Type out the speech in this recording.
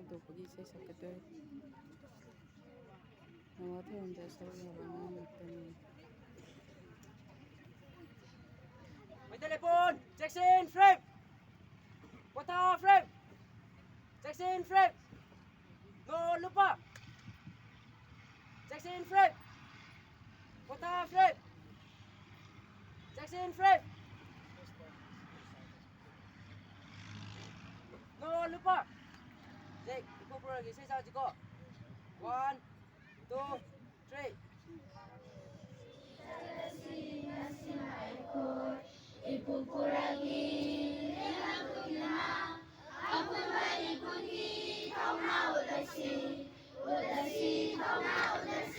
ꯑꯇꯣꯞꯄꯒꯤ ꯏꯁꯩ ꯁꯛꯀꯗꯣꯔꯤ ꯅꯋꯥ ꯊꯧꯔꯝꯗ ꯁꯔꯨꯛ ꯌꯥꯕ ꯑꯉꯥꯡ ꯉꯥꯛꯇꯅꯤ ꯃꯩꯇꯩꯂꯦꯄꯣꯟ ꯆꯦꯛꯁꯤꯟ ꯐ꯭ꯔꯦꯝ ꯄꯣꯊꯥ ꯐ꯭ꯔꯦꯝ ꯆꯦꯛꯁꯤꯟ ꯐ꯭ꯔꯦꯝ ꯅꯣ ꯂꯨꯄꯥ ꯆꯦꯛꯁꯤꯟ ꯐ꯭ꯔꯦꯝ ꯄꯣꯊꯥ ꯐ꯭ꯔꯦꯝ ꯆꯦꯛꯁꯤꯟ ꯐ꯭ꯔꯦꯝ ꯅꯣ ꯂꯨꯄꯥ ꯖꯦꯛ ꯏꯀꯣꯄꯨꯔꯒꯤ ꯏꯁꯩ ꯁꯥꯁꯤꯀꯣ 1 2 3 ꯏꯄꯨꯄꯨꯔꯒꯤ ꯂꯦꯝꯂꯛꯇꯨꯅ ꯑꯄꯨꯟꯕ ꯏꯄꯨꯒꯤ ꯊꯧꯅꯥ ꯎꯠꯂꯁꯤ ꯊꯧꯅꯥ ꯎꯠꯂꯁꯤ